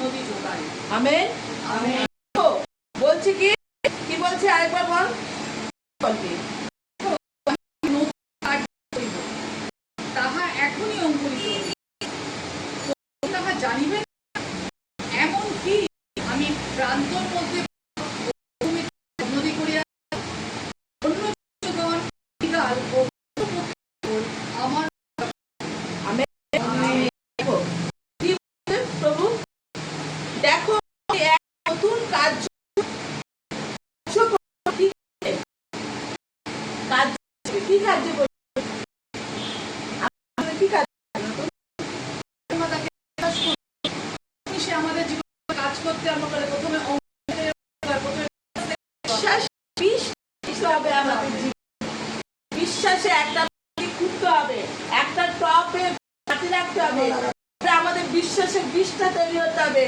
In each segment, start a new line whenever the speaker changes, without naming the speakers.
নদী যোগায়।
Amen.
Amen.
বলছি কি কি বলছে আরেকবার বল। বলবি
তাহা এখনই অঙ্কুরিত হইবে, তাহা জানিবেন এমন কি আমি প্রান্তর মধ্যে নদী করিয়া অন্য জনগণ বিকাল ও আমার
কি বলছে প্রভু? দেখো এক নতুন কাজ কাজ কি কার্য করবে? কি কাজ?
সে আমাদের জীবনে কাজ করতে আরম্ভ করে। প্রথমে
বিশ্বাস হবে আমাদের জীবনে। বিশ্বাসে একটা খুঁড়তে হবে, একটা টপে মাটি রাখতে হবে, আমাদের বিশ্বাসের বীজটা তৈরি হতে হবে,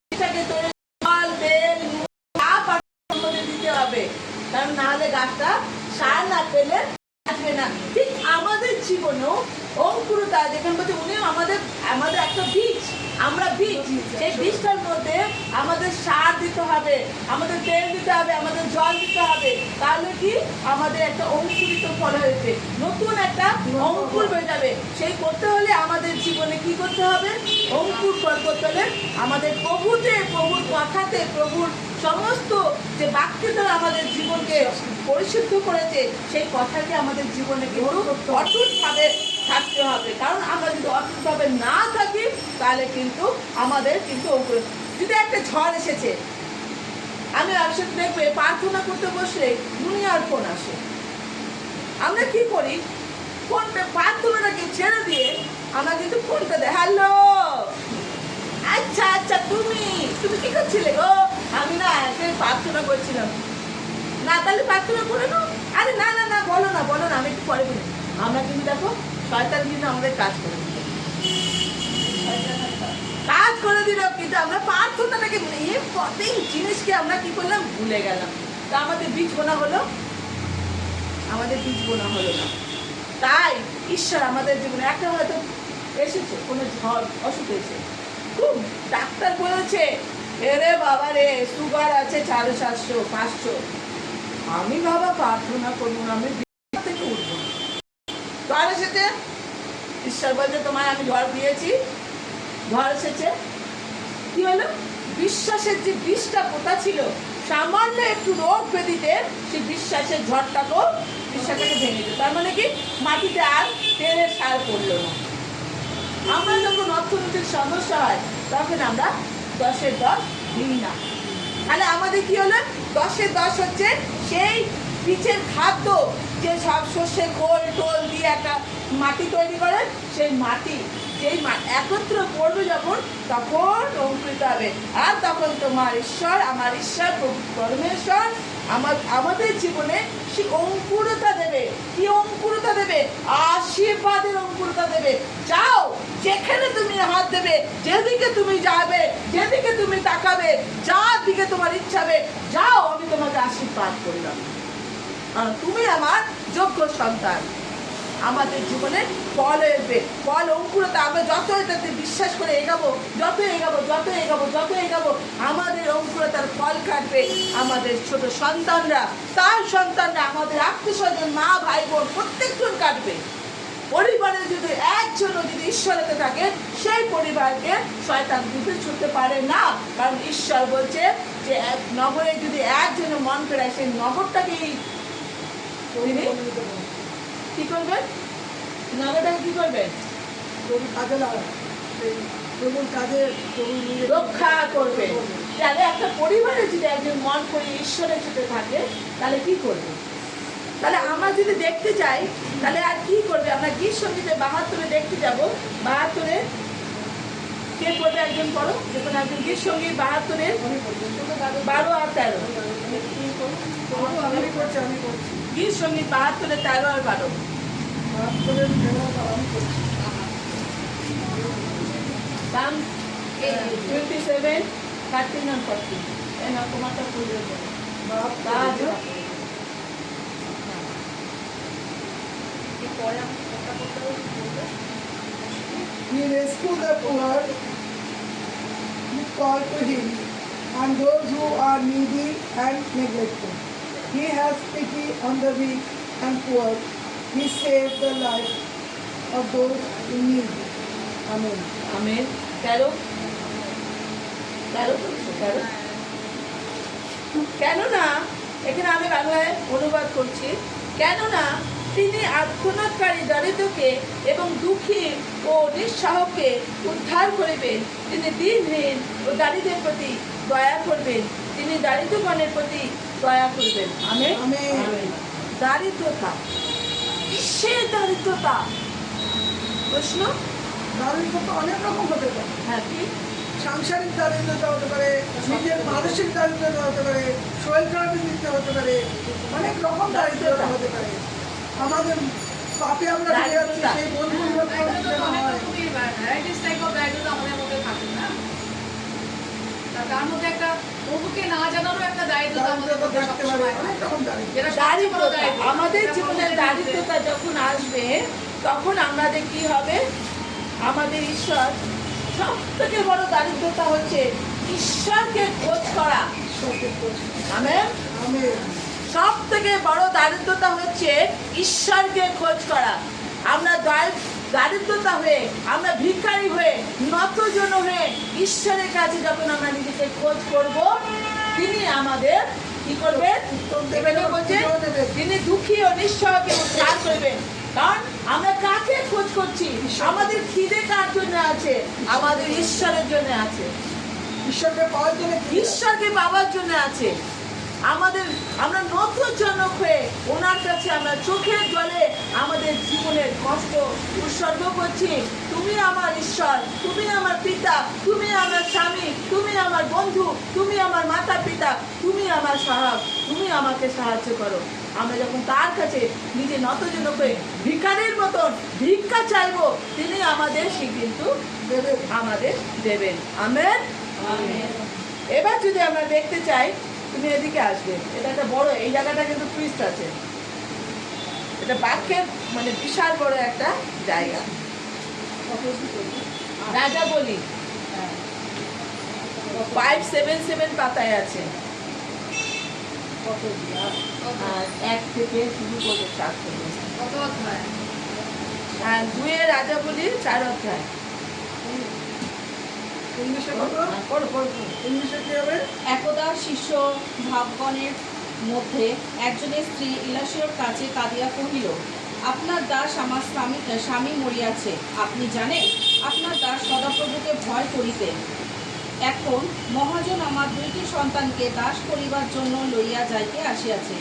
সেটাকে তৈরি ফল বেল দিতে হবে, কারণ না হলে গাছটা সার না পেলে আসবে না। ঠিক আমাদের জীবনেও অঙ্কুরতা, যেখানে বলছে উনি আমাদের আমাদের একটা বীজ, আমরা বীজ, সেই বীজটার মধ্যে আমাদের সার দিতে হবে, আমাদের তেল দিতে হবে, আমাদের জল দিতে হবে, তাহলে কি আমাদের একটা অঙ্কুরিত ফল হয়েছে, নতুন একটা অঙ্কুর হয়ে যাবে। সেই করতে হলে আমাদের জীবনে কি করতে হবে? অঙ্কুর ফল করতে হলে আমাদের প্রভুতে, প্রভুর কথাতে, প্রভুর সমস্ত যে বাক্যে দ্বারা আমাদের জীবনকে পরিশুদ্ধ করেছে, সেই কথাকে আমাদের জীবনে কিন্তু অটুটভাবে থাকতে হবে। কারণ আমরা যদি অটুটভাবে না থাকি তাহলে কিন্তু আমাদের কিন্তু যদি একটা ঝড় এসেছে, আমি একসাথে দেখবে প্রার্থনা করতে বসলে দুনিয়ার ফোন আসে, আমরা কি করি? ফোনটা প্রার্থনাটাকে ছেড়ে দিয়ে আমরা কিন্তু ফোনটা দেয়, হ্যালো আচ্ছা আচ্ছা তুমি তুমি কি করছিলে গো? আমি না প্রার্থনা করছিলাম। না তাহলে প্রার্থনা করে নাও। আরে না না না বলো না বলো না, আমি একটু পরে বলি। আমরা কিন্তু দেখো শয়তান কিন্তু আমাদের কাজ করে দিল, কাজ করে দিল, কিন্তু আমরা প্রার্থনাটাকে প্রত্যেক জিনিসকে আমরা কি করলাম? ভুলে গেলাম। তা আমাদের বীজ বোনা হলো? আমাদের বীজ বোনা হলো না। তাই ঈশ্বর আমাদের জীবনে একটা হয়তো এসেছে কোনো ঝড় অসুখ হয়েছে, খুব ডাক্তার বলেছে এরে বাবা রে সুগার আছে 750-500, আমি বাবা প্রার্থনা করবো না, আমি থেকে উঠবো। ঝড় এসেছে, ঈশ্বর বলছে তোমায় আমি ঝড় দিয়েছি, ঝড় এসেছে, কি হলো? বিশ্বাসের যে বীজটা পোতা ছিল, সামান্য একটু রোগ ব্যাধিতে সেই বিশ্বাসের ঝড়টাকেও বিশ্বাসটাকে ভেঙে দিল। তার মানে কি? মাটিতে আর তেলের সার পড়লো না। আমরা যখন অর্থনৈতিক সমস্যা হয় তখন আমরা 10-10 দিই না। তাহলে আমাদের কি হলো? 10-10 হচ্ছে সেই বীজের খাদ্য, যে সব শস্যের খোল টোল দিয়ে একটা মাটি তৈরি করে, সেই মাটি যেই একত্র পড়বে যখন, তখন অঙ্কুরিত হবে। আর তখন তোমার ঈশ্বর, আমার ঈশ্বর পরমেশ্বর আমাদের জীবনে সেই অঙ্কুরতা দেবে। কি অঙ্কুরতা দেবে? আশীর্বাদের অঙ্কুরতা দেবে। যাও যেখানে তুমি হাত দেবে, যেদিকে তুমি যাবে, যেদিকে তুমি তাকাবে, যার দিকে তোমার ইচ্ছা হবে, যাও আমি তোমাকে আশীর্বাদ করলাম, কারণ তুমি আমার যোগ্য সন্তান। আমাদের জীবনে ফল এসবে, ফল অঙ্কুরতা। আমরা যত এটাতে বিশ্বাস করে এগাবো, যত এগাবো যত এগাবো যত এগাবো, আমাদের অঙ্কুরতার ফল কাটবে। আমাদের ছোট সন্তানরা, তার সন্তানরা, আমাদের আত্মীয় স্বজন, মা ভাই বোন প্রত্যেকজন কাটবে। পরিবারে যদি একজনও যদি ঈশ্বরেতে থাকে, সেই পরিবারকে শয়তান দুধে ছুটতে পারে না। কারণ ঈশ্বর বলছে যে এক নগরে যদি একজনের মন ফেরায়, সেই নগরটাকেই কি করবেন? নগরটাকে কি করবেন? রক্ষা করবে। তাহলে একটা পরিবারে যদি একজন মন করে ঈশ্বরের সাথে থাকে, তাহলে কি করবে? তাহলে আমরা যদি দেখতে যাই, তাহলে আর কি করবে? আমরা গীত সঙ্গীতে 72 দেখতে যাব। 72 কে পড়বে? একজন পড়ো, যখন একজন গীত সঙ্গীত 72 12 আর 13। গীত সঙ্গীত 72 13 আর 12। 27, 13 and 14। তোমারটা পড়বে।
He rescued the poor called to him, and those who are needy and neglected. He has pity on the weak and poor. He saves the life of those in need. Amen.
Amen. তেরো তেরো বলছো, তেরো। কেননা এখানে আমি বাংলায় অনুবাদ করছি, কেননা তিনি আর্তনাদকারী দরিদ্রকে এবং দুঃখী ও নিঃসহায়কে উদ্ধার করিবেন। তিনি দিনহীন ও দারিদ্রের প্রতি দয়া করবেন, তিনি দারিদ্রগণের প্রতি দয়া করবেন। আমেন।
আমেন।
দারিদ্রতা, কিসের দারিদ্রতা? প্রশ্ন।
দারিদ্রতা অনেক রকম হতে পারে।
হ্যাঁ, কি?
সাংসারিক দারিদ্রতা হতে পারে, নিজের মানসিক দারিদ্রতা হতে পারে, শরীর খারাপের দিকটা হতে পারে, অনেক রকম দারিদ্রতা হতে পারে। আমাদের পাপে আমরা ঢুকে যাচ্ছি, সেই মন পরিবর্তন
দারিদ্রতা তো অনেক
হয়।
রকমই ভ্যারাইটিস টাইপ অফ দারিদ্রতা আমাদের মধ্যে থাকে না? তার মধ্যে একটা প্রভুকে না জানারও একটা দারিদ্রতা আমাদের
দারিদ্রতা
মধ্যে
থাকতে পারে,
সবসময়
অনেক রকম দারিদ্র।
যেটা সবচেয়ে বড়
দারিদ্রতা,
দারিদ্র।
আমাদের
এটা
জীবনে
মনের মধ্যে।
দারিদ্রতা যখন আসবে তখন আমাদের কি হবে? আমাদের ঈশ্বর, সব থেকে বড় দারিদ্রতা হচ্ছে ঈশ্বরকে খোঁজ করা। আমেন।
আমেন।
সব থেকে বড় দারিদ্রতা হচ্ছে ঈশ্বরকে খোঁজ করা। আমরা দারিদ্রতা হয়ে, আমরা ভিখারি হয়ে, নতজন হয়ে ঈশ্বরের কাছে যখন আমরা নিজেকে খোঁজ করব, তিনি আমাদের কি করবেন? এখানে বলছে তিনি দুঃখী ও নিঃসহায়কে উদ্ধার করবেন। কারণ আমরা কাকে খোঁজ করছি? আমাদের খিদে কার জন্য আছে? আমাদের ঈশ্বরের জন্য আছে।
ঈশ্বরকে পাওয়ার জন্য
ঈশ্বরকে পাওয়ার জন্য আছে। আমরা নতজনক হয়ে ওনার কাছে আমরা চোখের জলে আমাদের জীবনের কষ্ট উৎসর্গ করছি। তুমি আমার ঈশ্বর, তুমি আমার পিতা, তুমি আমার স্বামী, তুমি আমার বন্ধু, তুমি আমার মাতা পিতা, তুমি আমার সহায়ক, তুমি আমাকে সাহায্য করো। আমরা যখন তার কাছে নিজে নতজনক হয়ে ভিখারির মতন ভিক্ষা চাইবো, তিনি আমাদের সে কিন্তু আমাদের দেবেন। আমেন। এবার যদি আমরা দেখতে চাই, তুমি এদিকে আসবে, এটা একটা বড়, এই জায়গাটা কিন্তু টুইস্ট আছে, এটা বাক্যের মানে বিশাল বড় একটা জায়গা। রাজা বলি 577 পাতায় আছে, আর 1 থেকে শুরু করে 4 থেকে।
কত অধ্যায়?
আর 2 রাজা বলি 4 অধ্যায়।
ইংলিশে কত?
পড়ো পড়ো।
ইংলিশে কি হবে?
একদা শিষ্য ভাবগণের মধ্যে একজনের স্ত্রী ইলাসিয়র কাছে কাঁদিয়া কহিল, আপনার দাস আমার স্বামী মরিয়াছে, আপনি জানেন আপনার দাস সদাপ্রভুকে ভয় করিতেন। এখন মহাজন আমার 2টি সন্তানকে দাস করিবার জন্য লইয়া যাইতে আসিয়াছে।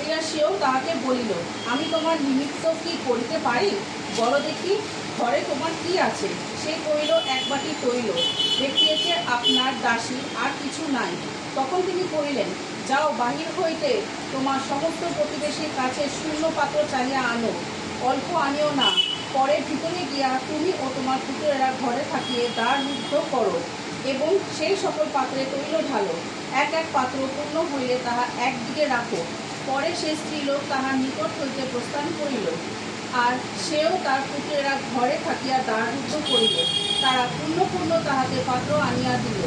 ইলাসিও তাহাকে বলিল, আমি তোমার নিমিত্ত কি করিতে পারি? বলো দেখি, ঘরে তোমার কি আছে? সে কহিল, 1 বাটি তৈল, দেখিয়েছে আপনার দাসী, আর কিছু নাই। তখন তিনি কহিলেন, যাও বাহির হইতে তোমার সমস্ত প্রতিবেশীর কাছে শূন্য পাত্র চাহিয়া আনো, অল্প আনিও না। পরে ভিতরে গিয়া তুমি ও তোমার পুত্রেরা ঘরে থাকিয়ে দ্বার রুদ্ধ করো এবং সেই সকল পাত্রে তৈল ঢালো। 1 পাত্র পূর্ণ হইলে তাহা একদিকে রাখো। পরে সে স্ত্রীলোক তাহার নিকট হইতে প্রস্থান করিল, আর সেও তার পুত্রেরা ঘরে থাকিয়া দ্বার রুদ্ধ করিল। তারা পূর্ণ পূর্ণ তাহাতে পাত্র আনিয়া দিল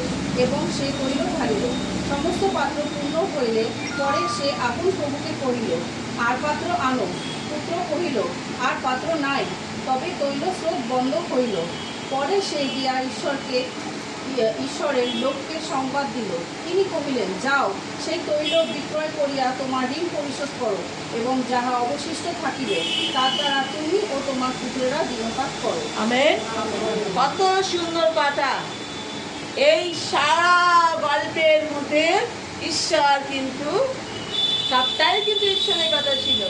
এবং সে তৈল ঢালিল। সমস্ত পাত্র পূর্ণ হইলে পরে সে আপন প্রভুকে কহিল, আর পাত্র আনো। পুত্র কহিল, আর পাত্র নাই। তবে তৈল স্রোত বন্ধ হইল। পরে সে গিয়া ঈশ্বরের লোককে সংবাদ দিল। তিনি কহিলেন, যাও সেই তৈল বিক্রয় করিয়া তোমার ঋণ পরিশোধ করো, এবং যাহা অবশিষ্ট থাকিবে তার দ্বারা তুমি ও তোমার পুত্রেরা দিনপাত করো।
আমেন। কত সুন্দর কথা! এই সারা গল্পের মধ্যে ঈশ্বর কিন্তু সবটাই কিন্তু ঈশ্বরের কথা ছিল।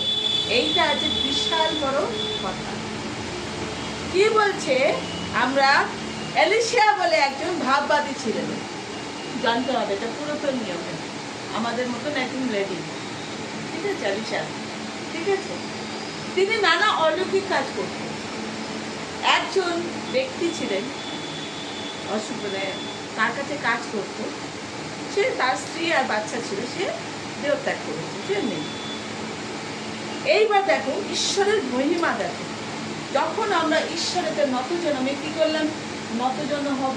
এইটা আছে বিশাল বড় কথা। কি বলছে? আমরা এলিশিয়া বলে একজন ভাববাদী ছিলেন, জানতে হবে, এটা পুরাতন নিয়ম, আমাদের মতন একজন লেডি, ঠিক আছে? এলিশিয়া, ঠিক আছে? তিনি নানা অলৌকিক কাজ করতেন। একজন ব্যক্তি ছিলেন অসুবিধে, তার কাছে কাজ করতো, সে তার স্ত্রী আর বাচ্চা ছিল, সে দেহত্যাগ করেছে, সে নেই। এইবার দেখো ঈশ্বরের মহিমা দেখো, যখন আমরা ঈশ্বরের নতজন, আমি কি করলাম? নতজন হব,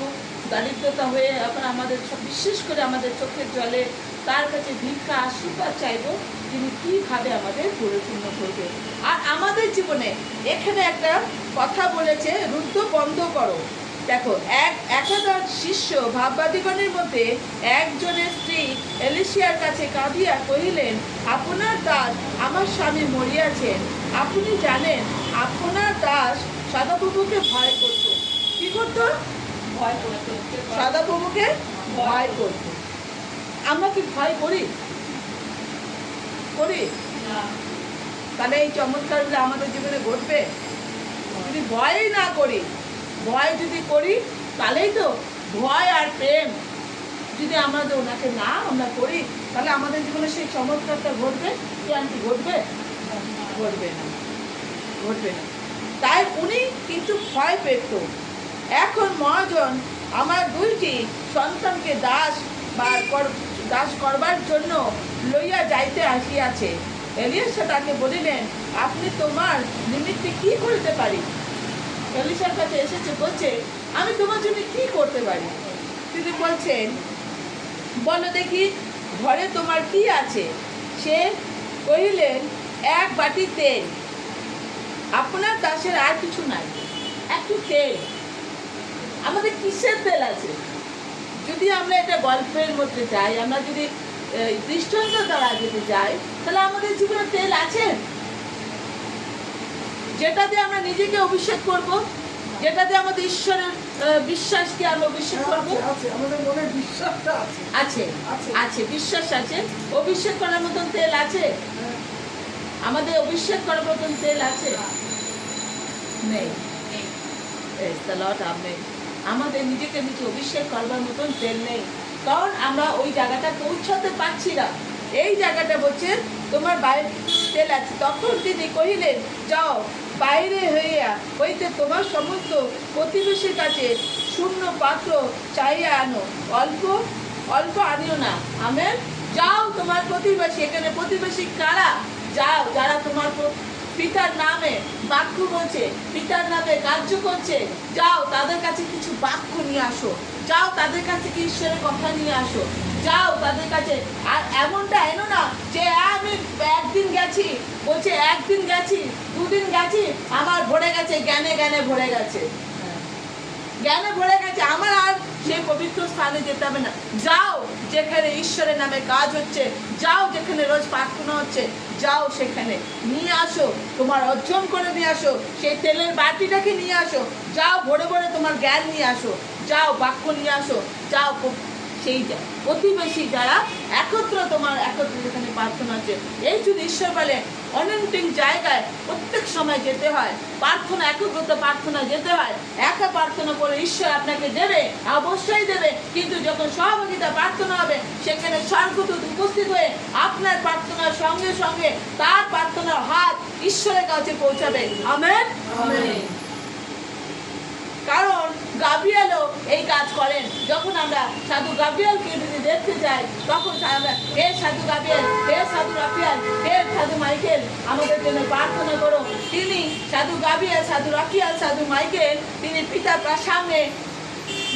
দারিদ্রতা হয়ে এখন আমাদের সব বিশেষ করে আমাদের চোখের জলে তার কাছে ভিক্ষা আশীর্বাদ চাইবো, তিনি কীভাবে আমাদের পরিপূর্ণ করবে। আর আমাদের জীবনে এখানে একটা কথা বলেছে, রুদ্ধ বন্ধ করো। দেখো, একাদশ শিষ্য ভাববাদীগণের মধ্যে একজনের স্ত্রী এলিশিয়ার কাছে কাঁদিয়া কহিলেন, আপনার দাস আমার স্বামী মরিয়াছেন, আপনি জানেন। আপনার দাস সদাপ্রভুকে ভয় করত। কি করত?
ভয় করতে
সদাপ্রভুকে ভয় করত। আমরা কি ভয় করি? করি? তাহলে এই চমৎকারগুলো আমাদের জীবনে ঘটবে? যদি ভয়ই না করি, ভয় যদি করি, তাহলেই তো ভয় আর প্রেম যদি আমাদের ওনাকে না আমরা করি, তাহলে আমাদের জীবনে সেই চমৎকারটা ঘটবে কি? আন্টি ঘটবে? ঘটবে না, ঘটবে না। তাই উনি কিন্তু ভয় পেত। এখন মহাজন আমার 2টি সন্তানকে দাস করবার জন্য লইয়া যাইতে আসিয়াছে। এলিশা তাকে বলিলেন, আপনি তোমার নিমিত্তে কি করিতে পারি? এলিশার কাছে এসেছে, বলছে, আমি তোমার জন্য কি করতে পারি? তিনি বলছেন, বলো দেখি ঘরে তোমার কি আছে? সে কহিলেন, 1 বাটি তেল। আপনার দাসের আর কিছু নাই, একটু তেল। আমাদের কিসের তেল আছে? যদি আমরা এটা গল্পের মধ্যে যাই, আমরা যদি দৃষ্টান্ত দ্বারা যেতে যাই, তাহলে আমাদের জীবনে তেল আছে যেটা দিয়ে আমরা নিজেকে অভিষেক করব, যেটা দিয়ে আমাদের ঈশ্বরের বিশ্বাসকে আমরা অভিষেক করবো।
আমাদের মনে বিশ্বাসটা আছে,
আছে, বিশ্বাস আছে। অভিষেক করার মতন তেল আছে? আমাদের অভিষেক করার মতন তেল আছে? নেই। আমাদের নিজেকে নিজে অভিষেক করবার মতন তেল নেই, কারণ আমরা ওই জায়গাটা পৌঁছাতে পারছি না। এই জায়গাটা বলছে তোমার বাইরে তেল আছে। তখন তিনি কহিলেন, যাও বাইরে হইতে তোমার সমস্ত প্রতিবেশীর কাছে শূন্য পাত্র চাইয়া আনো, অল্প অল্প আনিও না। আমেন। যাও তোমার প্রতিবেশী, এখানে প্রতিবেশী কারা? যাও যারা তোমার পিতার নামে বাক্য বলছে, পিতার নামে কার্য করছে, যাও তাদের কাছে কিছু বাক্য নিয়ে আসো, যাও তাদের কাছে কি ঈশ্বরের কথা নিয়ে আসো, যাও তাদের কাছে। আর এমনটা এনো না যে আমি একদিন গেছি, বলছে একদিন গেছি, 2 দিন গেছি, আমার ভরে গেছে, জ্ঞানে জ্ঞানে ভরে গেছে, জ্ঞানে ভরে গেছে, আমার আর সেই পবিত্র স্থানে যেতে হবে না। যাও যেখানে ঈশ্বরের নামে কাজ হচ্ছে, যাও যেখানে রোজ প্রার্থনা হচ্ছে, যাও সেখানে নিয়ে আসো, তোমার অর্জন করে নিয়ে আসো, সেই তেলের বাটিটাকে নিয়ে আসো, যাও ভরে ভরে তোমার জ্ঞান নিয়ে আসো, যাও বাক্য নিয়ে আসো, যাও সেই প্রতিবেশী যারা একত্র যেখানে প্রার্থনা আছে। এই যদি ঈশ্বর বলে অনেন্টিং জায়গায় প্রত্যেক সময় যেতে হয়, প্রার্থনা একত্রতা প্রার্থনা যেতে হয়। একা প্রার্থনা করে ঈশ্বর আপনাকে দেবে, অবশ্যই দেবে, কিন্তু যখন সহযোগিতা প্রার্থনা হবে, সেখানে স্বর্গদূত উপস্থিত হয়ে আপনার প্রার্থনার সঙ্গে সঙ্গে তার প্রার্থনার হাত ঈশ্বরের কাছে পৌঁছাবে। আমেন। কারণ গাব্রিয়েলও এই কাজ করেন। যখন আমরা সাধু গাব্রিয়েলকে যদি দেখতে যাই, তখন আমরা, হে সাধু গাব্রিয়েল, হে সাধু রাফিয়াল, হে সাধু মাইকেল, আমাদের জন্য প্রার্থনা করো। তিনি সাধু গাব্রিয়েল, সাধু রাফিয়াল, সাধু মাইকেল, তিনি পিতার সামনে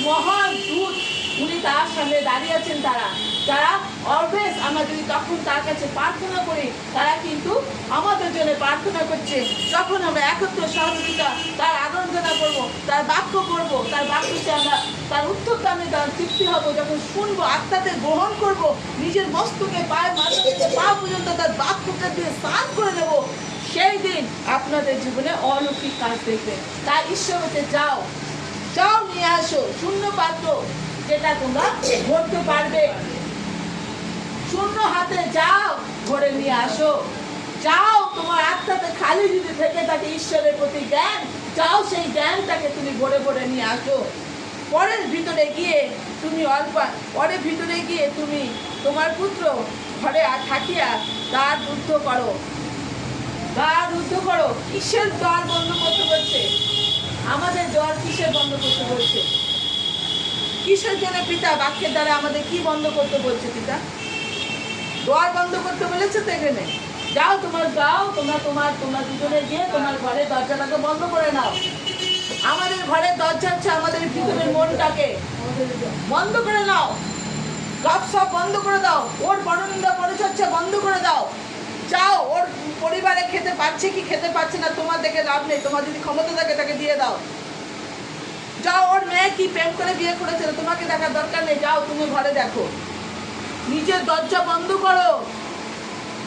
মহান দূত, উনি তার সামনে দাঁড়িয়ে আছেন। যারা অলওয়েজ আমরা যদি তখন তার কাছে প্রার্থনা করি, তারা কিন্তু আমাদের জন্য প্রার্থনা করছে। যখন আমরা একত্র সহযোগিতা তার আরাধনা করবো, তার বাক্য করবো, তার বাক্যকে আমরা তার উত্তরটা আমি তৃপ্তি হবো, যখন শুনবো, আত্মাতে গ্রহণ করবো, নিজের মস্তকে পায়ের মাথা থেকে পা পর্যন্ত তার বাক্যকে দিয়ে স্নান করে নেবো, সেই দিন আপনাদের জীবনে অলৌকিক কাজ দেখবেন। তাই ঈশ্বর হতে যাও নিয়ে আসো শূন্য পাত্র, যেটা তোমরা ভরতে পারবে। শূন্য হাতে যাও, ভরে নিয়ে আসো। যাও তোমার আত্মাতে খালি যদি থেকে থাকে ঈশ্বরের প্রতি জ্ঞান, যাও সেই জ্ঞানটাকে তুমি ভরে ভরে নিয়ে আসো। পরের ভিতরে গিয়ে তুমি তোমার পুত্র ঘরে থাকিয়া দ্বার রুদ্ধ করো। কিসের দ্বার বন্ধ করতে বলছে? আমাদের দ্বার কিসের বন্ধ করতে বলছে? কিসের জন্য পিতা বাক্যের দ্বারা আমাদের কি বন্ধ করতে বলছে? পিতা দ্বার বন্ধ করতে বলেছে তো এখানে। তোমরা দুজনে গিয়ে তোমার ঘরে দরজাটাকে বন্ধ করে নাও। আমাদের ঘরের দরজা হচ্ছে আমাদের ভিতরের মনটাকে বন্ধ করে নাও, গপ সব বন্ধ করে দাও, ওর পরনিন্দা পরিচর্যা বন্ধ করে দাও। যাও, ওর পরিবারে খেতে পাচ্ছে কি খেতে পাচ্ছে না তোমার দেখে লাভ নেই, তোমার যদি ক্ষমতা থাকে তাকে দিয়ে দাও। যাও, ওর মেয়ে কি প্রেম করে বিয়ে করেছে তোমাকে দেখার দরকার নেই, যাও তুমি ঘরে দেখো। নিজের দরজা বন্ধ করো।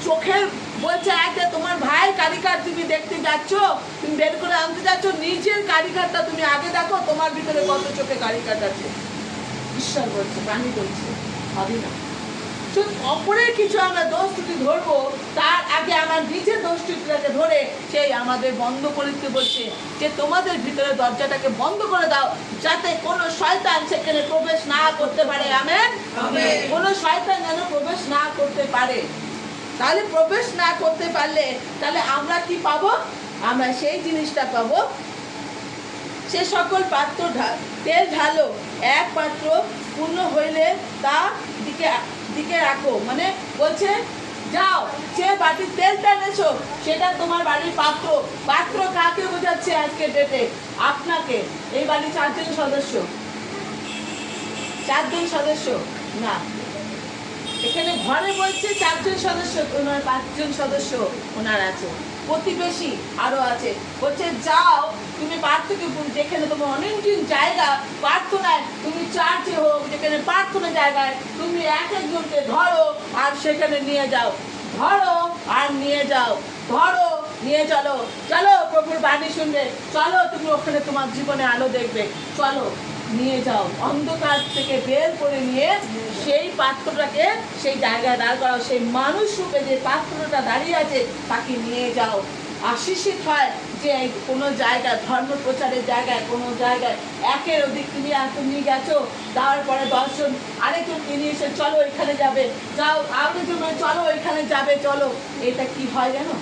চোখের বলছে একটা তোমার ভাই কারিগর তুমি দেখতে যাচ্ছ, তুমি বের করে আনতে যাচ্ছ, নিজের কারিগরটা তুমি আগে দেখো, তোমার ভিতরে কত চোখে কারিগর আছে। ঈশ্বর বলছে, প্রাণী বলছে, ভাবি না। অপরের কিছু আমরা দোষ ত্রুটি ধরবো, তার আগে আমার নিজের দোষ ত্রুটিটাকে ধরে সেই আমাদের বন্ধ করে দিতে বলছে যে তোমাদের ভিতরে দরজাটাকে বন্ধ করে দাও, যাতে কোনো শয়তান সেখানে প্রবেশ না করতে পারে। আমেন। কোনো শয়তান যেন প্রবেশ না করতে পারে। তাহলে প্রবেশ না করতে পারলে তাহলে আমরা কি পাবো? আমরা সেই জিনিসটা পাবো, সে সকল পাত্র তেল ঢালো, এক পাত্র পূর্ণ হইলে তা দিকে রাখো। মানে বলছে যাও, যে বাটির তেলটা এনেছো সেটা তোমার বাড়ির পাত্র। পাত্র কাকে বোঝাচ্ছে আজকের ডেটে? আপনাকে। এই বাড়ির 4 জন সদস্য, 4 জন সদস্য না, এখানে ঘরে বলছে 4 জন সদস্য, ওনার 5 জন সদস্য ওনার আছে, প্রতিবেশী আরো আছে। বলছে যাও তুমি প্রার্থনাকে, যেখানে তোমার অনেক দিন জায়গা প্রার্থনায়, তুমি চার্চে হোক, যেখানে প্রার্থনা জায়গায় তুমি এক একজনকে ধরো আর সেখানে নিয়ে যাও, ধরো আর নিয়ে যাও, ধরো নিয়ে চলো, চলো প্রভুর বাণী শুনবে, চলো তুমি ওখানে তোমার জীবনে আলো দেখবে, চলো নিয়ে যাও। অন্ধকার থেকে বের করে নিয়ে সেই পাত্রটাকে সেই জায়গায় দাঁড় করাও, সেই মানুষ রূপে যে পাত্রটা দাঁড়িয়ে আছে তাকে নিয়ে যাও। আশীষিত হয় যে কোনো জায়গায় ধর্ম প্রচারের জায়গায়, কোনো জায়গায় একের অধিক তুমি গেছো, যাওয়ার পরে 10 জন আরেকজনকে নিয়ে এসে চলো এখানে যাবে, যাও আরেকজন চলো এখানে যাবে, চলো। এটা কি হয় জানো?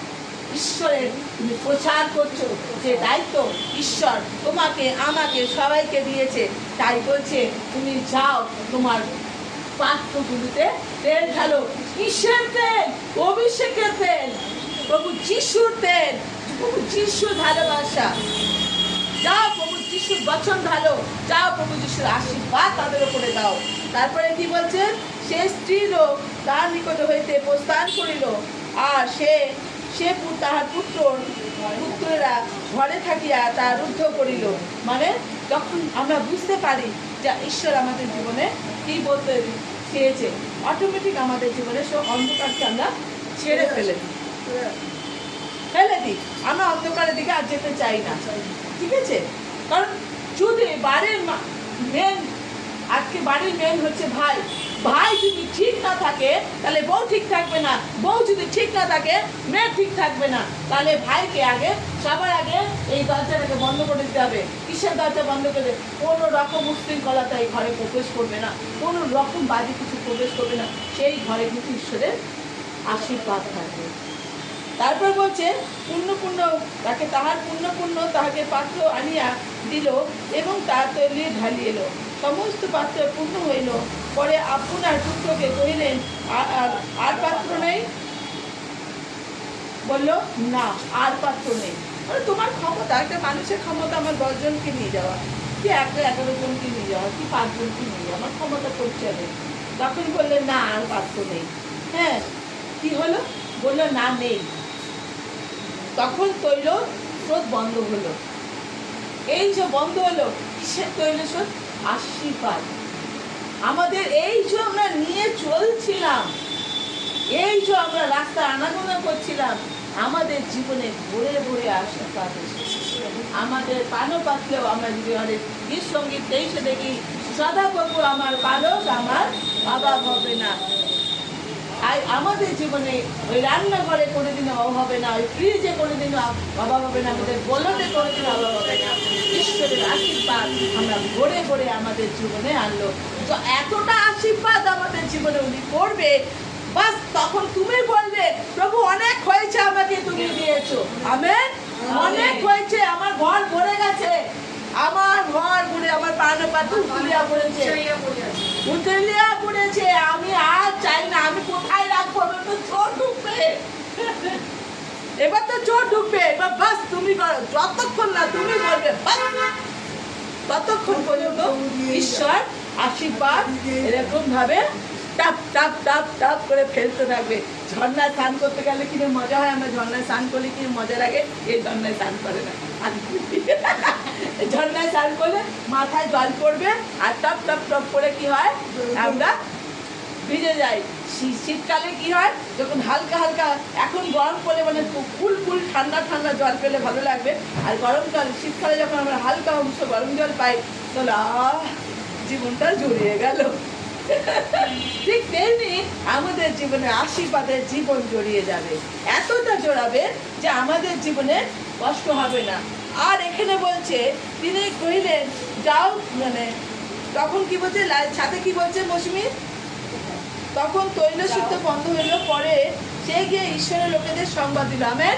ঈশ্বরের তুমি প্রচার করছো, যে দায়িত্ব ঈশ্বর তোমাকে আমাকে সবাইকে দিয়েছে। তাই বলছে তুমি যাও, তোমার পাত্রগুলিতে তেল ঢালো। কিসের তেল? অভিষেকের তেল, প্রভু যিশুর তেল, প্রভু যিশুর ভালোবাসা। যাও প্রভু যিশুর বচন ঢালো, যাও প্রভু যিশুর আশীর্বাদ তাদের উপরে দাও। তারপরে কি বলছে? সে স্ত্রী লোক তার নিকট হইতে প্রস্থান করিল, আর সে তাহার পুত্ররা ঘরে থাকিয়া তা রুদ্ধ করিল। মানে যখন আমরা বুঝতে পারি যে ঈশ্বর আমাদের জীবনে কি বলতে চেয়েছে, অটোমেটিক আমাদের জীবনে সব অন্ধকারকে আমরা ছেড়ে ফেলে দিই। আমরা অন্ধকারের দিকে আর যেতে চাই না, ঠিক আছে? কারণ যদি বাড়ির মেন, আজকে বাড়ির মেন হচ্ছে ভাই, ভাই যদি ঠিক না থাকে তাহলে বউ ঠিক থাকবে না, বউ যদি ঠিক না থাকে মেয়ে ঠিক থাকবে না। তাহলে ভাইকে আগে, সবার আগে এই দরজাটাকে বন্ধ করে দিতে হবে। কিসের দরজা বন্ধ করে? কোনো রকম উশৃঙ্খলতা এই ঘরে প্রবেশ করবে না, কোনো রকম বাজে কিছু প্রবেশ করবে না, সেই ঘরে কিন্তু ঈশ্বরের আশীর্বাদ থাকবে। তারপর বলছে পূর্ণ তাকে তাহার পূর্ণ তাহাকে পাত্র আনিয়া দিল এবং তার তৈলি ঢালিয়ে এলো, সমস্ত পাত্র পূর্ণ হইল। পরে আপনার পুত্রকে কহিলেন আর পাত্র নেই? বলল না, আর পাত্র নেই। মানে তোমার ক্ষমতা, একটা মানুষের ক্ষমতা আমার 10 জনকে নিয়ে যাওয়া, কি 11 জনকে নিয়ে যাওয়া, কি 5 জনকে নিয়ে যাওয়া, আমার ক্ষমতা করছে নেই। তখন বললেন না, আর পাত্র নেই। হ্যাঁ, কি হলো? বললো না, নেই। তখন তৈল স্রোত বন্ধ হলো। এই যে বন্ধ হলো, কিসের তৈল স্রোত? আশীর্বাদ। আমাদের এই যে আমরা নিয়ে চলছিলাম, এই যে আমরা রাস্তা আনাগোনা করছিলাম, আমাদের জীবনে ভরে ভরে আশীর্বাদ এসেছে। আমাদের পানো পাতলেও আমরা যদি গীত সঙ্গীত 23 দেখি, সদা প্রভু আমার পালক, আমার অভাব হবে না। আর আমাদের জীবনে ওই রান্নাঘরে কোনোদিনও অভাব হবে না, ওই ফ্রিজে কোনোদিনও অভাব হবে না, আমাদের বলতে কোনোদিনও অভাব হবে না। ঈশ্বরের আশীর্বাদ আমরা ভরে ভরে আমাদের জীবনে আনলো। তো এতটা আশীর্বাদ আমাদের জীবনে উনি করবে, বাস তখন তুমি বলবে প্রভু অনেক হয়েছে, আমাকে তুমি দিয়েছো। আমেন। অনেক হয়েছে, আমার ঘর ভরে গেছে, আমার ঘর ভরে, আমার প্রাণের পাত্র উতলিয়া পড়েছে, আমি আর চাই না। আমি কোথায় রাখবো? আমি তো চোর ঢুকবে। এবার তো জোর ঢুকবে, এবার বাস তুমি করো, যতক্ষণ না তুমি বলবে বাস ততক্ষণ পর্যন্ত ঈশ্বর আশীর্বাদ এরকম ভাবে টাপ টাপ টাপ টাপ করে ফেলতে থাকবে। ঝর্ণায় স্নান করতে গেলে কি মজা হয়, আমরা ঝর্ণায় স্নান করলে কি মজা লাগে, এই ঝর্ণায় স্নান করে না। ঝর্ণায় স্নান করলে মাথায় জল পড়বে আর টপ টপ টপ করে কি হয় আমরা ভিজে যাই। শীতকালে কি হয়, যখন হালকা হালকা, এখন গরম পড়লে মানে ফুল ফুল ঠান্ডা ঠান্ডা জল পেলে ভালো লাগবে, আর গরমকাল শীতকালে যখন আমরা হালকা অংশ গরম জল পাই তাহলে জীবনটা জড়িয়ে গেল। ঠিক তেমনি আমাদের জীবনে আশীর্বাদের জীবন জড়িয়ে যাবে, এতটা জড়াবে যে আমাদের জীবনে কষ্ট হবে না। আর এখানে বলছে তিনি কহিলেন যাও, মানে তখন কি বলছে সাথে কি বলছে মৌসুমী, তখন তৈলসিক্ত বন্ধ হইল, পরে সে গিয়ে ঈশ্বরের লোকেদের সংবাদ দিল। আমেন।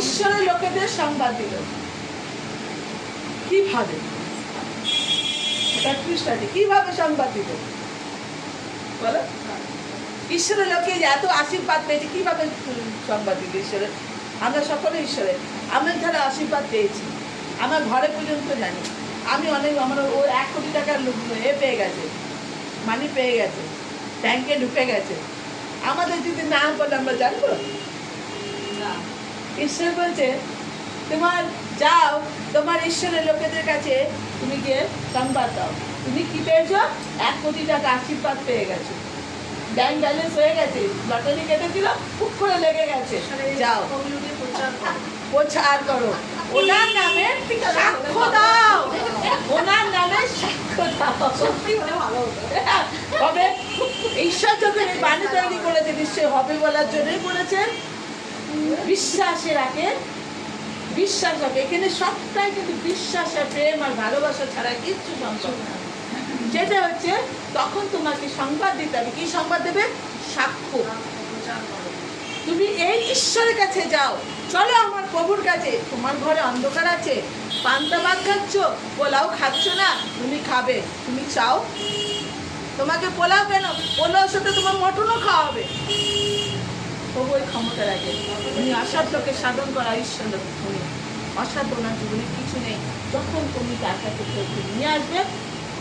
ঈশ্বরের লোকেদের সংবাদ দিল কিভাবে, কিভাবে সংবাদ দিল বলো? ঈশ্বরের লোকে এত আশীর্বাদ পেয়েছে, কিভাবে সংবাদ দিল ঈশ্বরের? আমরা সকলে ঈশ্বরের, আমি যারা আশীর্বাদ পেয়েছি আমার ঘরে পর্যন্ত জানি, আমি অনেক, আমার ও 1 কোটি টাকার পেয়ে গেছে, মানি পেয়ে গেছে, ব্যাংকে ঢুকে গেছে। আমাদের যদি না বলে আমরা জানবো না। ঈশ্বর বলছে তোমার যাও, তোমার ঈশ্বরের লোকেদের কাছে তুমি গিয়ে সংবাদ দাও, তুমি কি পেয়েছো? 1 কোটি টাকা আশীর্বাদ পেয়ে গেছো, ব্যাংক ব্যালেন্স হয়ে গেছে, লটারি কেটেছিল, খুব করে লেগে গেছে, যাও প্রচার করো, ওনার নামে সাক্ষ্য দাও, ওনার নামে সাক্ষ্য দাও। সত্যি হলে ভালো হতো। তবে ঈশ্বর যখন এই বাণী তৈরি করেছে নিশ্চয়ই হবে বলার জন্যই বলেছেন বিশ্বাসের আগে বিশ্বাস হবে। এখানে সবটাই কিন্তু বিশ্বাস আর প্রেম আর ভালোবাসা ছাড়া কিচ্ছু সম্ভব না। যেটা হচ্ছে তখন তোমাকে সংবাদ দিতে হবে। কি সংবাদ দেবে? সাক্ষ্য। তুমি এই ঈশ্বরের কাছে যাও, চলো আমার প্রভুর কাছে। তোমার ঘরে অন্ধকার আছে, পান্তা ভাত খাচ্ছ, পোলাও খাচ্ছ না, তুমি খাবে। তুমি চাও তোমাকে পোলাও, কেন পোলাওর সাথে তোমার মটনও খাওয়াবে। প্রভু ওই ক্ষমতা রাখে, উনি অসাধ্যকে সাধন করা ঈশ্বর। উনি অসাধ্য, ওনার জীবনে কিছু নেই। যখন তুমি তার কাছে নিয়ে আসবে,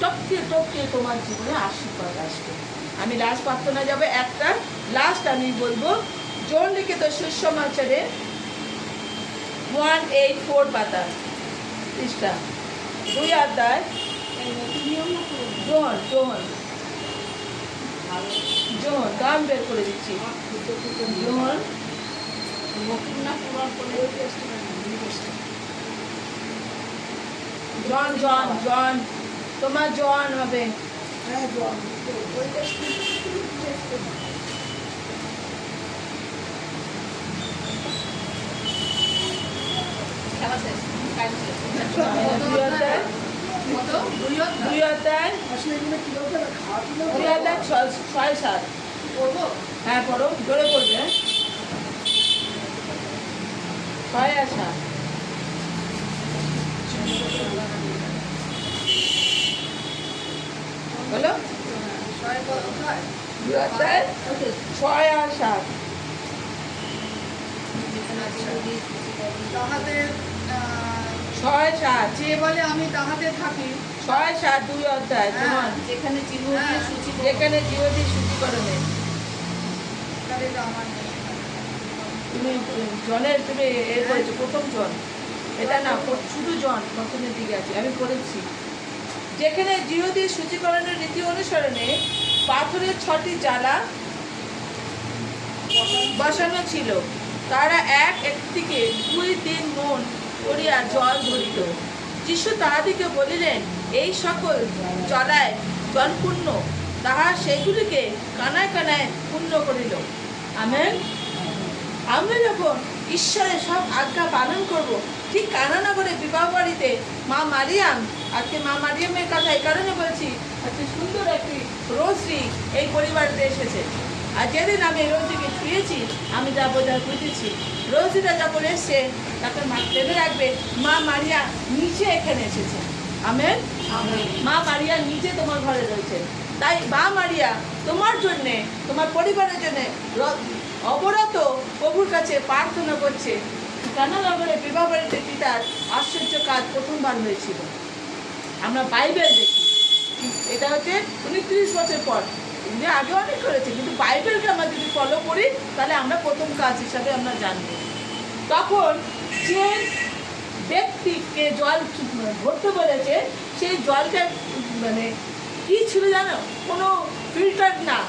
টপকিয়ে টপকিয়ে তোমার জীবনে আশীর্বাদ আসবে। আমি লাস্ট প্রার্থনা যাবে একটা, লাস্ট আমি বলবো জন লিখিত সুসমাচারে 184 পাতা পৃষ্ঠা 2 অধ্যায়। জন জন জন গান বের করে দিচ্ছি। জন জন জন জন তোমার জন হবে।
হ্যাঁ জন
দুই অধ্যায়
আসলে এগুলো কিভাবে খাওয়া
2 অধ্যায় 6-7
করবো।
হ্যাঁ পড়ো, জোরে পড়বে। 6 আর 7 বলো। 2 অধ্যায় 6 আর 7।
তাহাদের
6-7
যে বলে আমি তাহাতে থাকি,
6-7 2 অধ্যায় তোমার
যেখানে জীবনের সূচি
যেখানে জীবনের সূচিকরণে
তাহলে তো আমার
তুমি জনের তুমি এ করেছো, প্রথম জন, এটা না শুধু জন প্রথমের দিকে আছে, আমি করেছি। যেখানে জিহুদী সূচিকরণের রীতি অনুসরণে পাথরের 6টি জ্বালা বসানো ছিল, তারা এক একটিকে 2-3 মণ করিয়া জল ধরিত। যিশু তাহাদিকে বলিলেন, এই সকল জলায় জল পূর্ণ। তাহা সেগুলিকে কানায় কানায় পূর্ণ করিল। আমেন। আমরা যখন ঈশ্বরের সব আজ্ঞা পালন করব, ঠিক কানানগরে বিবাহ বাড়িতে মা মারিয়াম, আজকে মা মারিয়ামের কথা এই কারণে বলছি, আজকে সুন্দর একটি রোজরি এই পরিবারতে এসেছে। আর যেদিন আমি এই রোজরিকে ছুঁয়েছি, আমি যা বোঝার বুঝেছি, রোজরিটা যখন এসছে তাকে মা টেনে রাখবে, মা মারিয়া নিচে এখানে এসেছে। আমেন। মা মারিয়া নিচে তোমার ঘরে রয়েছে। তাই মা মারিয়া তোমার জন্যে, তোমার পরিবারের জন্যে অবরত প্রভুর কাছে প্রার্থনা করছে। কানানগরে বিবাহ বাড়িতে পিতার আশ্চর্য কাজ প্রথমবার হয়েছিল। আমরা বাইবেল দেখি, এটা হচ্ছে 29 বছর পর, উনি আগে অনেক করেছে, কিন্তু বাইবেলকে আমরা যদি ফলো করি তাহলে আমরা প্রথম কাজ হিসাবে আমরা জানবো। তখন যে ব্যক্তিকে জল ভরতে বলেছে, সেই জলটা মানে কি ছিল জানো, কোনো ফিল্টার না,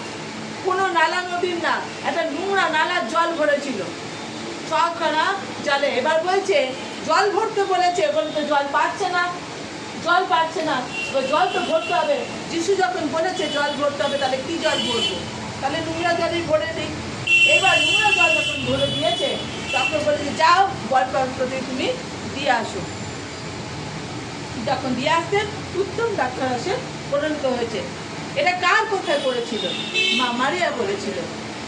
কোনো নালা নদীর না, একটা নোংরা নালার জল ভরেছিল ছখানা জলে। এবার বলছে জল ভরতে বলেছে, বলতে জল পাচ্ছে না, জল পাচ্ছে না, এবার জল তো ভরতে হবে। যিশু যখন বলেছে জল ভরতে হবে, তাহলে কি জল ভরবো? তাহলে নোংরা জলই ভরে দিই। এবার নোংরা জল যখন ভরে দিয়েছে, তখন বলেছে যাও গল্পে তুমি দিয়ে আসো। যখন দিয়ে আসতেন উত্তম দ্রাক্ষারসে পরিণত হয়েছে। এটা কার কোথায় করেছিল? মা মারিয়া বলেছিল।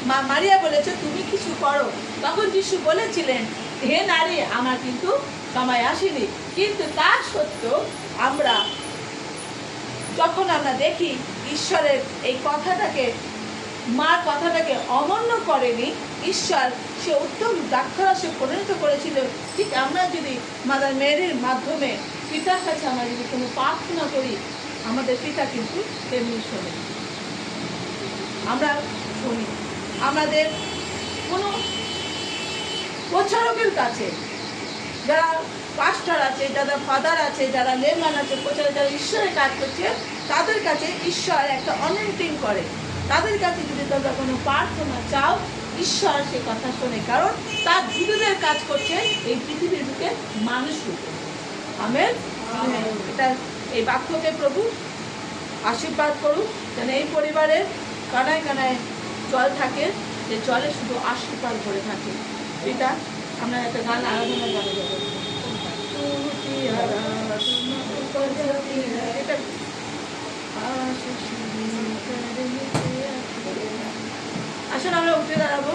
মা মারিয়া বলেছে তুমি কিছু করো। তখন যিশু বলেছিলেন, হে নারী, আমার কিন্তু সময় আসেনি। কিন্তু তা সত্ত্বেও আমরা যখন আমরা দেখি ঈশ্বরের এই কথাটাকে, মার কথাটাকে অমান্য করেনি ঈশ্বর, সে উত্তম দ্রাক্ষারসে পরিণত করেছিল। ঠিক আমরা যদি মাদার মেরির মাধ্যমে পিতার কাছে আমরা যদি কোনো প্রার্থনা করি, আমাদের পিতা কিন্তু তেমনি শোনে। আমরা শুনি। আমাদের কোনো প্রচারকের কাছে, যারা পাস্টার আছে, যারা ফাদার আছে, যারা লেমান আছে, প্রচারক, যারা ঈশ্বরের কাজ করছে, তাদের কাছে ঈশ্বর একটা অনেন্টিং করে। তাদের কাছে যদি তোমরা কোনো প্রার্থনা চাও, ঈশ্বর সে কথা শোনে, কারণ তার দূতদের কাজ করছে এই পৃথিবীর বুকে মানুষ রূপে। আমেন। এটা এই বাক্যকে প্রভু আশীর্বাদ করুক, যেন এই পরিবারে কানায় কানায় জল থাকে, যে জলে শুধু আশীর্বাদ ভরে থাকে। এটা আমরা একটা গান আরাধনা গানে যাবো। এটা আসলে আমরা উঠে দাঁড়াবো।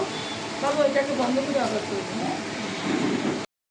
বাবু এটাকে বন্ধ করে আবার করবো।